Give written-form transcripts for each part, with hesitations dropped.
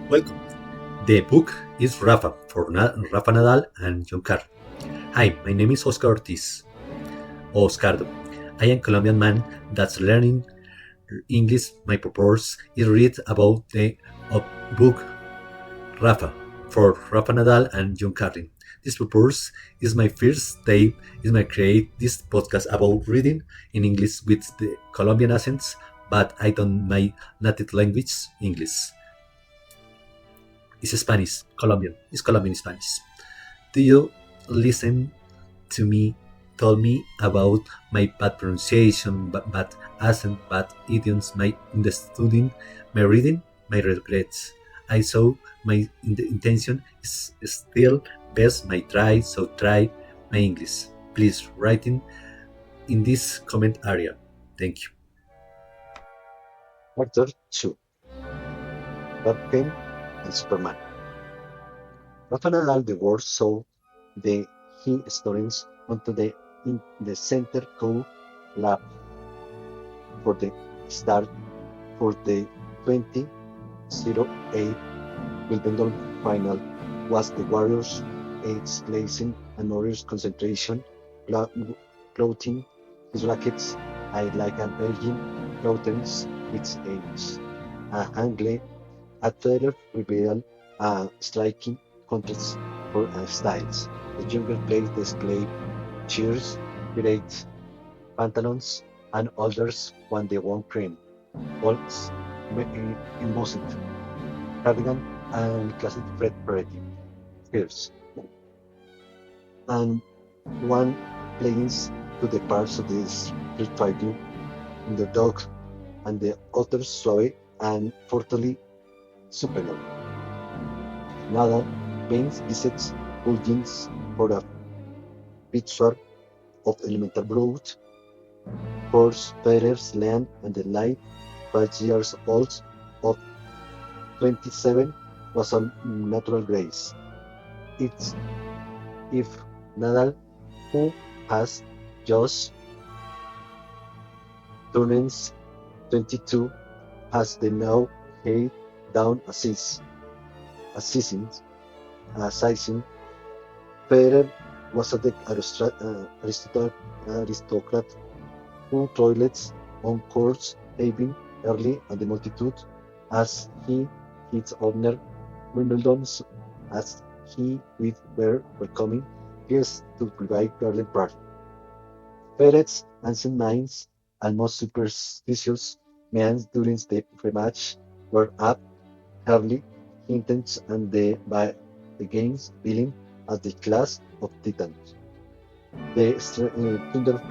Welcome. The book is Rafa for Rafa Nadal and Jonh. Hi, my name is Oscar Ortiz. Oscardo. I am Colombian man that's learning English. My purpose is read about the book Rafa for Rafa Nadal and Jonh Carlin. This purpose is my first day is my create this podcast about reading in English with the Colombian accents, but I don't my native language English. It's Spanish, Colombian. It's Colombian Spanish. Do you listen to me? Tell me about my bad pronunciation, bad accent, bad idioms, my in the studying, my reading, my regrets. I saw my intention is still best. My try, so try my English. Please write in this comment area. Thank you. Chapter 2 Batman and Superman. Rafael the world saw the he students onto in the center co lab for the start for the 2008 Wimbledon final was the Warriors AIDS glazing and Warriors concentration clothing his rackets I like an virgin clothes its age. A Angle at further reveal a striking contrast for styles. The younger players display cheers, great pantaloons, and others when they want cream. Bolts embossed cardigan and classic Fred Peretti. Here's and one plays to the parts of this street fighting in the dog and the other suave and fortily superior. Nadal paints visits Ortiz for a picture of elemental growth. Horse Federer's land and the light 5 years old of 27 was a natural grace. It's if Nadal, who has just turned 22, has the now head down assassin. Federer was an aristocrat who toilets on courts having early and the multitude as he his honor Wimbledon's as he with were welcoming guests to provide Carlin party. Federer's ancient minds and most superstitious men during the rematch were up early intense and by the games billing as the class of titans. The Thunder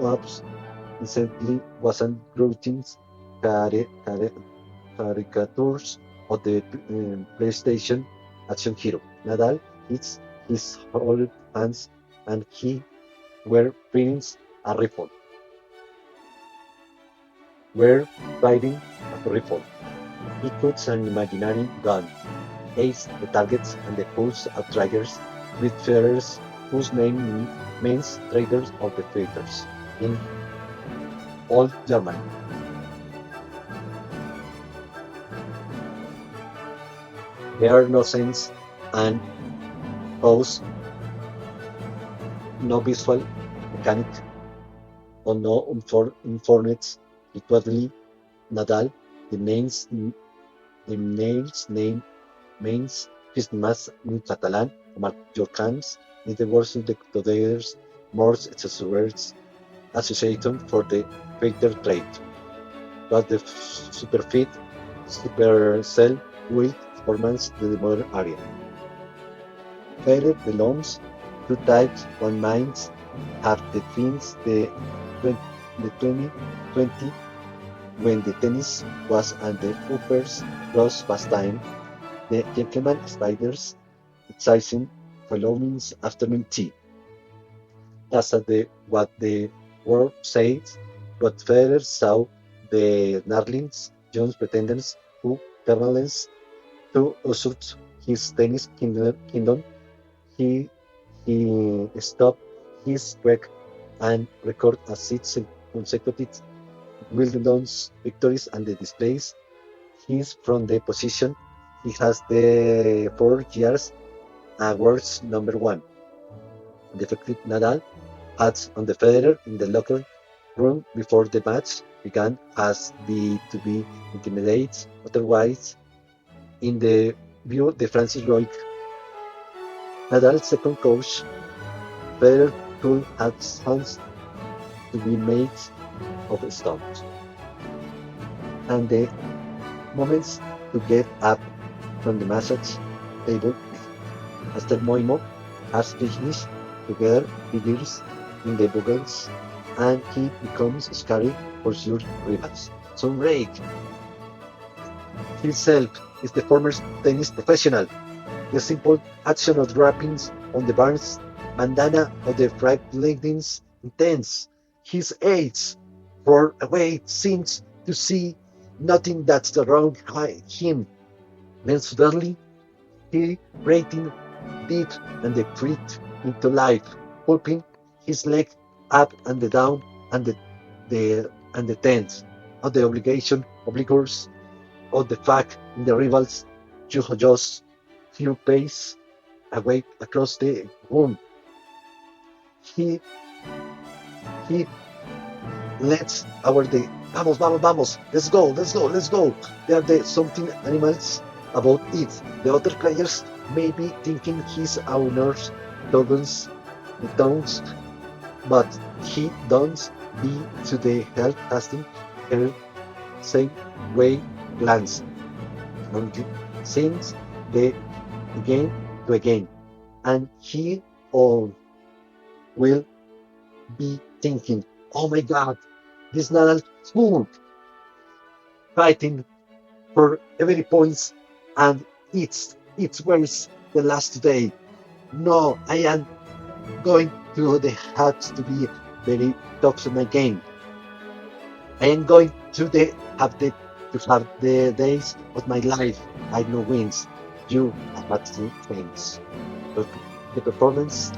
Ops recently wasn't routines caricatures of the PlayStation action hero. Nadal hits his whole hands and he were prints a rifle. Were riding a rifle. He puts an imaginary gun, aids the targets and the pulls of triggers with feathers whose name means traders of the traitors in Old German. There are no sense and pose, no visual mechanic, or no informed equally Nadal, the names name means Christmas in Catalan, Mallorcans is the words of the today's more accessories association for the fighter trade. But the superfit, supercell will performance the modern area. Federer belongs to types one minds have the fins the 2020 when the tennis was and the uppers cross pastime, the gentleman spiders exercising following afternoon tea. That's what the word says, but Federer saw the Narlings, John's pretenders who permanence to usurp his tennis kingdom. He stopped his work and record a 6 consecutive Wimbledon's victories and the displays. He is from the position He has the 4 years awards number 1. The effective Nadal hats on the Federer in the locker room before the match began has to be intimidated. Otherwise, in the view the Francis Roig, Nadal's second coach, Federer could have hands to be made of stone, and the moments to get up from the massage table after Moimo has finished together figures in the bugles, and he becomes scary for your rivals. So Rake himself is the former tennis professional. The simple action of wrappings on the bar's bandana of the fried leggings intense. His aides for away seems to see nothing that's wrong him. Then suddenly he breathing deep and the feet into life, pulping his leg up and the down and the tense of the obligors of the fact in the rivals you just few pace away across the room. He lets our the vamos, let's go. There are the something animals about it. The other players may be thinking he's owners, dogs, the tones, but he don't be to the health casting her same way glance. And since the again to again, and he all will be thinking, oh my god, this Nadal fool fighting for every points, and it's where's the last day. No, I am going to the have to be very tough in my game. I am going to have the days of my life. I know wins. You have had two things. But the performance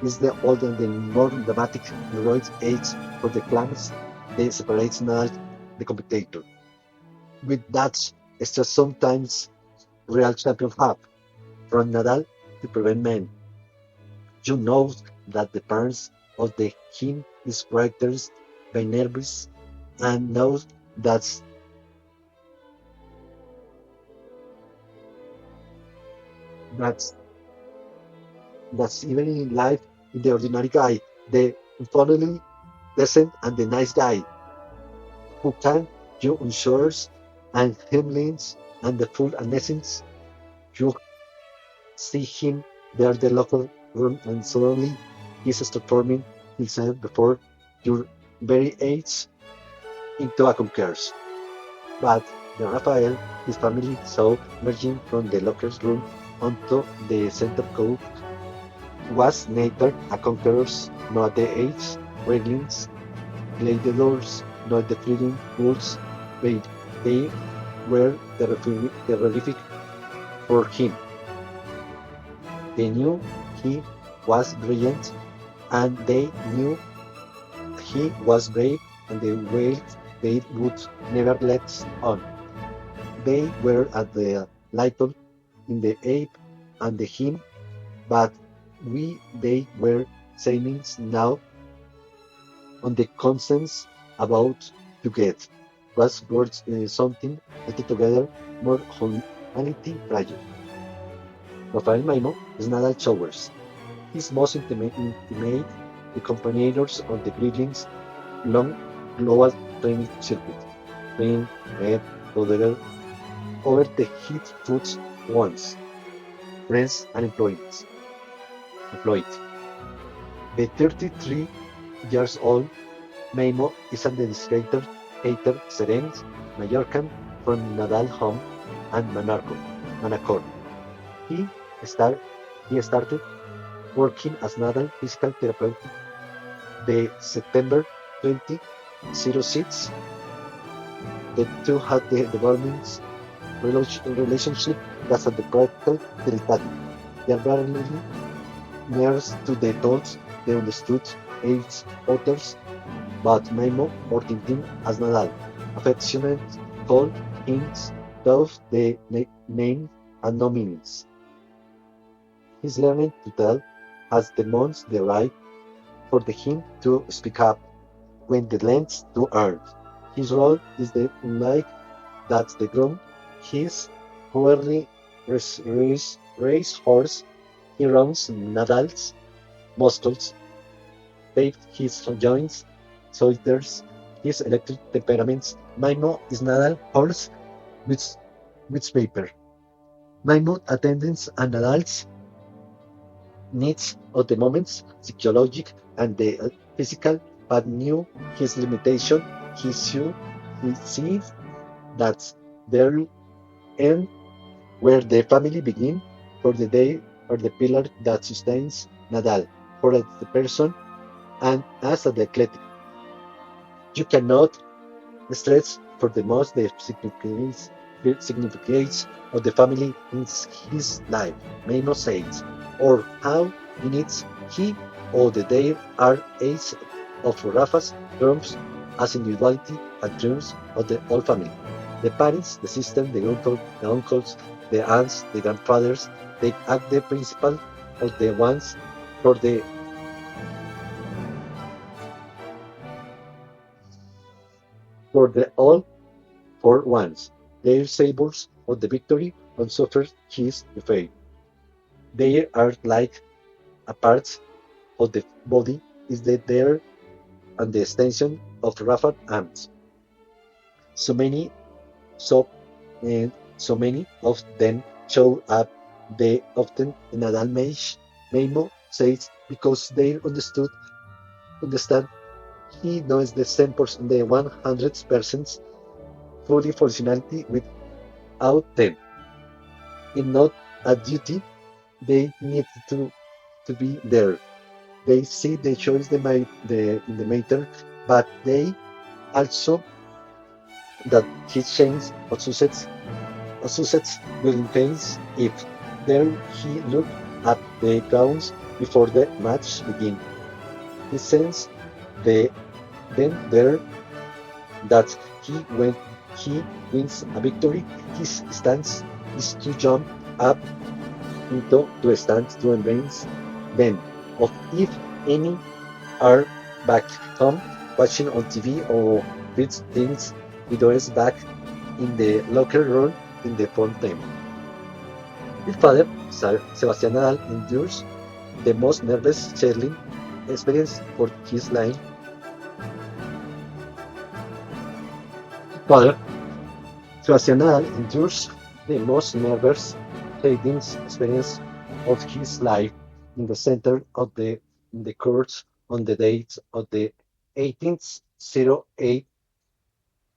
is the old and the more dramatic heroic age for the clans. They separate now the competitor. With that, it's just sometimes real champion have from Nadal to prevent men. You know that the parents of the him is characters by nervous and knows that's that's even in life in the ordinary guy, the funny, decent and the nice guy who can you ensures and himlings and the full and essence you see him there the local room and suddenly he's transforming himself before your very age into a conquerors. But the Rafael, his family saw emerging from the lockers room onto the center court was neither a conquerors nor the age, railings, gladiators, nor the freedom rules, but they were the horrific for him. They knew he was brilliant, and they knew he was brave, and the way they would never let on. They were at the little in the ape and the him, but they were saying now on the consensus about to get was words something that together more humanity project. Rafael Maimo is Nadal Showers. His most intimate the companions of the Bridling's long global training circuit, train, red, over the heat foods once, friends and employed. The 33 years old Maimo is an administrator, hater, Seren's, Mallorcan from Nadal home and Manacor. He started working as Nadal physical therapeutic the September 2006. The two had the development relationship that's at the practical territory. They are barely nearest to the thoughts they understood age others, but Maimo or Tintin as Nadal. Affectionate called him Both the name and no meanings. His learning to tell has demands the right for the him to speak up when the lends to earn. His role is the like that the groom, his poorly race horse, he runs Nadal's muscles, paved his joints, soldiers, his electric temperaments. Maimo is Nadal horse with paper. Maimo attendance and Nadal's needs of the moments, psychological and the physical, but knew his limitation. He sees that there end where the family begin, for the day or the pillar that sustains Nadal, for the person and as the athletic. You cannot stress for the most the significance of the family in his life, may not say it, or how in it he or the day are aids of Rafa's terms as individuality and terms of the whole family. The parents, the sister, the uncles, the aunts, the grandfathers, they act the principal of the ones for the all for once. Their savors of the victory and suffer his defeat. They are like a part of the body is the there and the extension of Rafa arms. So many so and so many of them show up. They often Nadal Memo says because they understand he knows the 10% the 100% fully functionality without them. In not a duty, they need to be there. They see the choice in the matter, but they also that his chance of success will increase if there he look at the grounds before the match begin. He sense the then there that he when he wins a victory, his stance is to jump up into the stands to embrace them. Of if any are back home watching on TV or with things videos back in the locker room in the front time. His father, Sir Sebastian Nadal, endures the most nervous cheerleading experience for his life. Father, Sebastian Nadal endures the most nervous cheerleading experience of his life in the center of the courts on the date of the 1808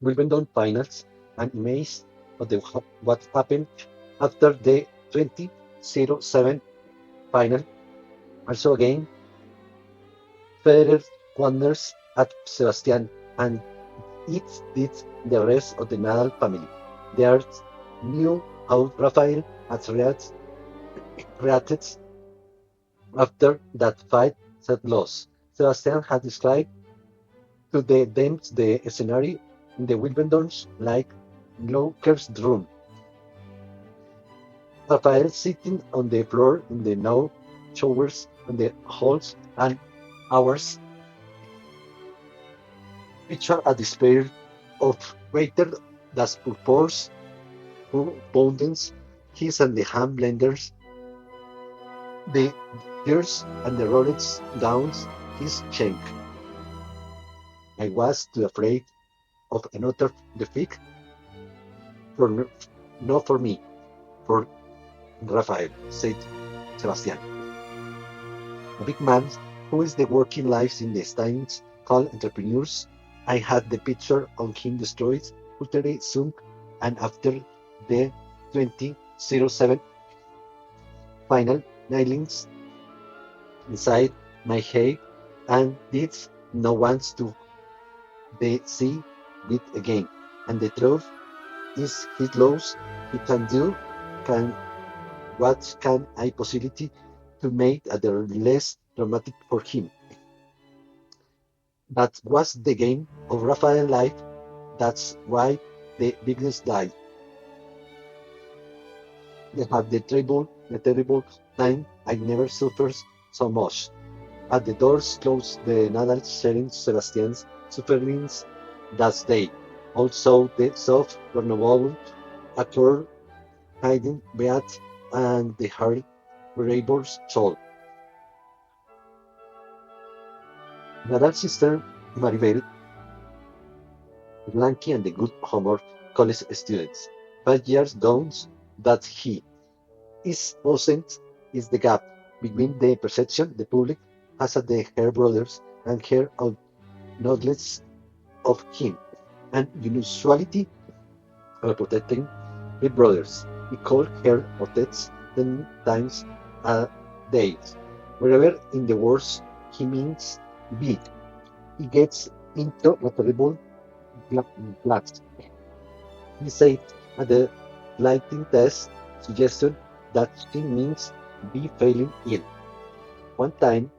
Wimbledon finals and image of what happened after the 2007 final. Also again, Federer wonders at Sebastian and it did the rest of the Nadal family. They are knew how Rafael had reacted after that fight set loss. Sebastian had described to them the scenario in the Wimbledon's like Loker's room. Rafael sitting on the floor in the no showers and the halls and hours. Picture a despair of waiter that purpose who boundings his and the hand blenders, the tears and the rollets down his cheek. I was too afraid of another defeat for not for me, for Rafael, said Sebastian. A big man who is the working lives in the Steins called entrepreneurs. I had the picture of him destroyed utterly sunk and after the 2007 final nailings inside my head and did no wants to the see it again. And the truth is he loves he can do can what can I possibility to make the less dramatic for him. That was the game of Rafael life. That's why the biggest died. They have the terrible time I never suffered so much. At the doors closed the Nadal sharing Sebastian's sufferings that day. Also the soft Carnival occurred hiding Beat and the hard Rabor's soul. Nadal's sister Maribel, Blanky and the good humor college students. 5 years downs that he is present is the gap between the perception the public has of the her brothers and her knowledge of him, and unusuality of protecting the brothers. He called her Ortiz 10 times a day. Wherever in the world he means be, he gets into a terrible flux. He said at the lightning test suggested that she means be failing ill. One time,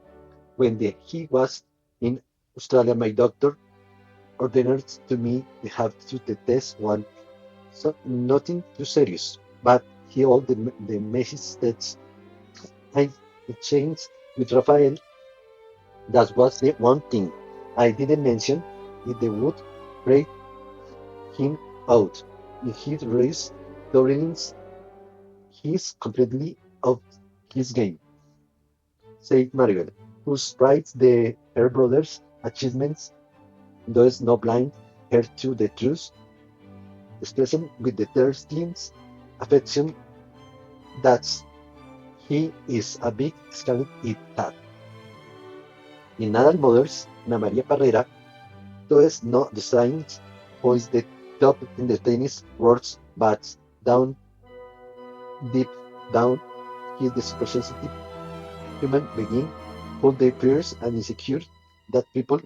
when he was in Australia, my doctor ordered to me to have to the test one, so nothing too serious, but he all the message tests I exchanged with Rafael. That was the one thing I didn't mention. If they would break him out in his race, Dorilins, he's completely out his game, said Maribel, who sprites her brother's achievements does not blind her to the truth, expressing with the thirstling's affection that he is a big scarlet it cat. In Nadal Mothers, Ana Maria Parrera does not decide who is the top in the tennis world, but down deep down, he is the super sensitive human being who they fears and insecure that people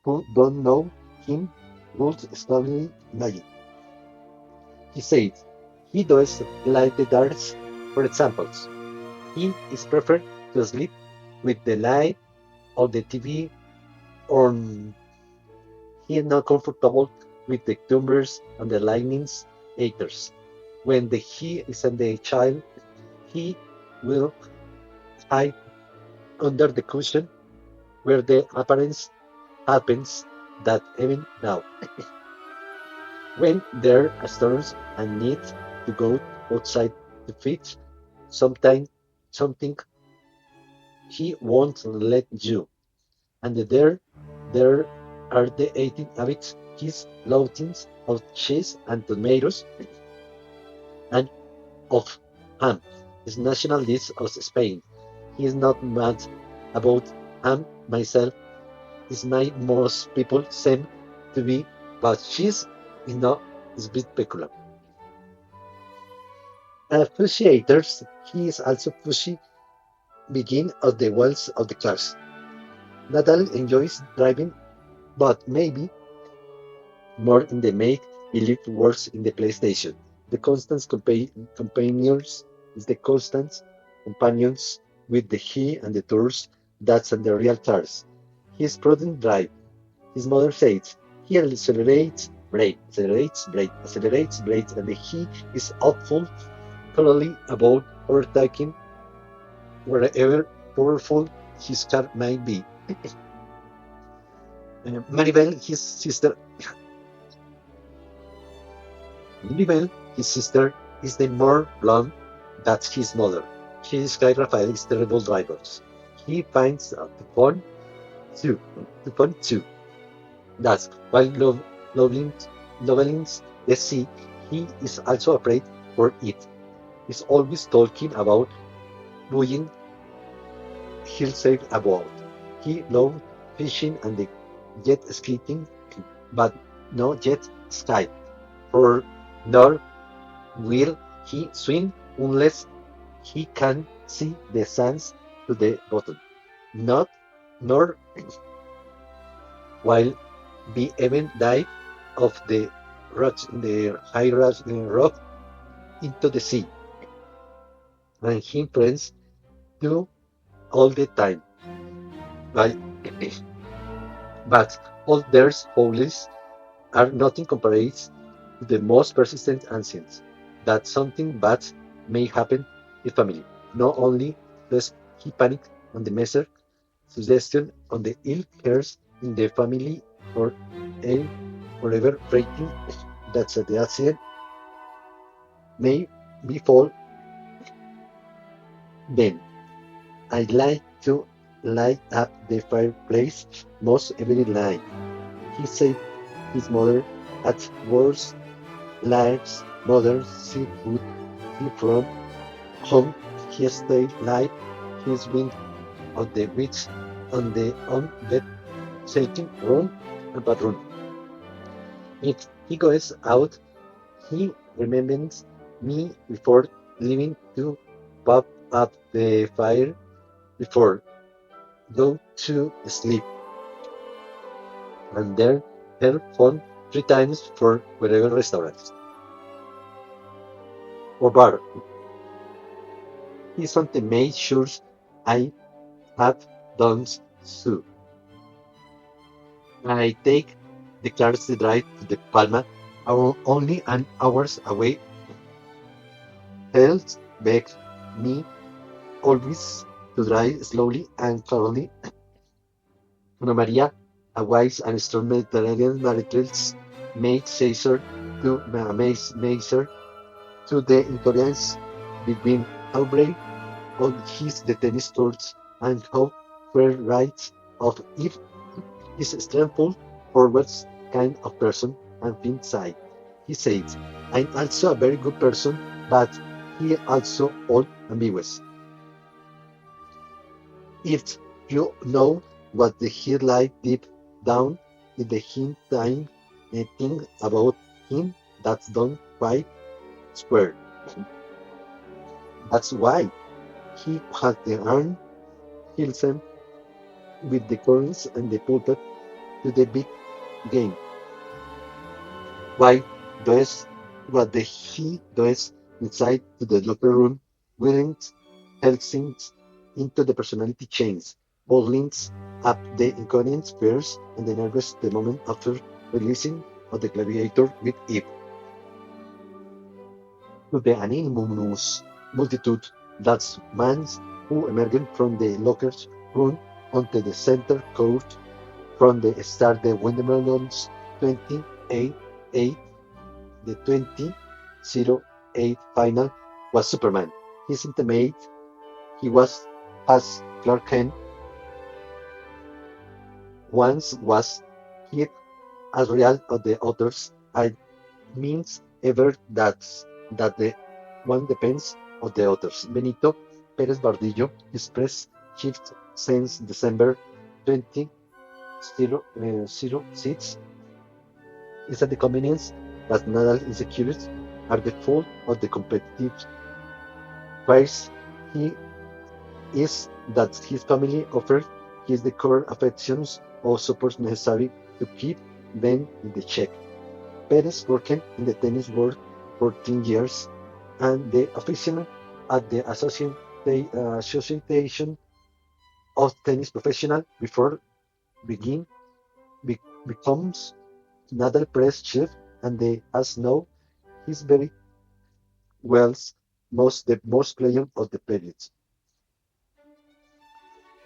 who don't know him would strongly imagine. He said he does like the darts, for examples. He is preferred to sleep with the light of the TV on. He is not comfortable with the tumblers and the lightning's acres. When he is in the child, he will hide under the cushion where the appearance happens that even now. When there are storms and need to go outside to fix something he won't let you. And there are the 18 habits his loadings of cheese and tomatoes and of ham, his national dish of Spain. He is not mad about ham myself, is my most people seem to be, but cheese is not is bit peculiar. Appreciators, he is also pushy begin of the wells of the class. Nadal enjoys driving, but maybe more in the make-believe works in the PlayStation. The constant companions is the constant companions with the he and the tours that's on the real cars. His prudent drive. His mother says he accelerates, brake, accelerates, brake, accelerates, brakes, and the he is awful, thoroughly about overtaking wherever powerful his car might be. Maribel, his sister, Maribel, his sister, is the more blonde than his mother. She describes Rafael as terrible drivers. He finds two, the point two. That's while Lovelings the sea, he is also afraid for it. He's always talking about doing himself about. He loves fishing and the jet skiing, but no jet ski. For nor will he swim unless he can see the sands to the bottom. Not nor while be even dive of the rocks in the rock into the sea. And he friends do all the time. But, but all their follies are nothing compared to the most persistent ancients. That something bad may happen in family. Not only does he panic on the measure, suggestion on the ill cares in the family or a forever breaking that the accident may befall them. I like to light up the fireplace most every night. He said his mother at worst lives mother seafood he from home he stayed like he's been on the beach on the shaking room and bathroom. If he goes out, he remembers me before leaving to pop up the fire before go to sleep and then her phone 3 times for whatever restaurant or bar. He something made sure I have done so. I take the cars to drive to the Palma, only an hours away. Tells begs me always to drive slowly and calmly. Ana Maria, a wise and strong Mediterranean narratress, made Caesar to Macer to the intolerance between outbreak on the tennis courts and how fair rights of if is strengthful forwards kind of person and inside. He says, I'm also a very good person, but he also all ambiguous. If you know what the he like deep down in the hint time a thing about him that's done quite square. That's why he had the earn himself with the coins and the pulpit to the big game. Why does what the he does inside to the locker room wearing things into the personality chains, all links up the inconvenience fears and the nervous the moment after releasing of the gladiator with Eve. To the anonymous multitude that's mans who emerged from the lockers room onto the center court from the start the Windows 28 the 2008 final was Superman. His intimate he was as Clark Kent once was he as real of the others I means ever that the one depends on the others. Benito Perez Bardillo expressed shift since December 2006 is that the convenience that Nadal insecurities are the fault of the competitive price he is that his family offers his the core affections or support necessary to keep them in the check. Perez worked in the tennis world for 10 years and the official at the Association of Tennis Professional before begin becomes Nadal press chief and they as know he's very well the most player of the period.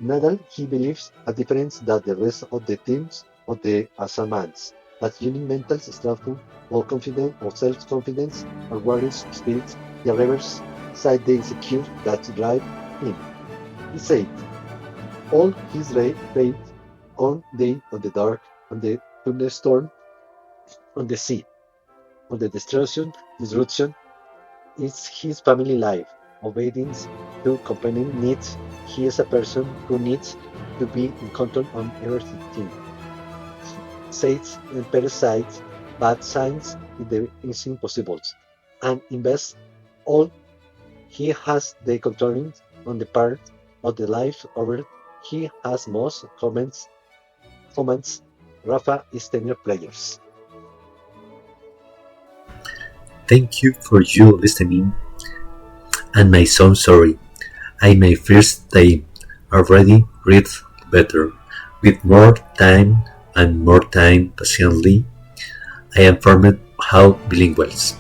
Nadal he believes a difference that the rest of the teams of the Asamans that unique mental strength or confidence or self-confidence or warriors spirit the reverse side the insecure that drive him. He said all his faith on the dark, on the thunderstorm, on the sea, on the disruption is his family life. Obedience to companion needs. He is a person who needs to be in control on everything. Says and parasites, bad signs is impossible, and invest all he has the controlling on the part of the life over he has most comments Rafa is tenure players. Thank you for you listening. And my son, sorry, I my first day already read better. With more time and more time paciently, I am formed how bilinguals,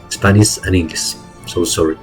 Spanish and English. So sorry.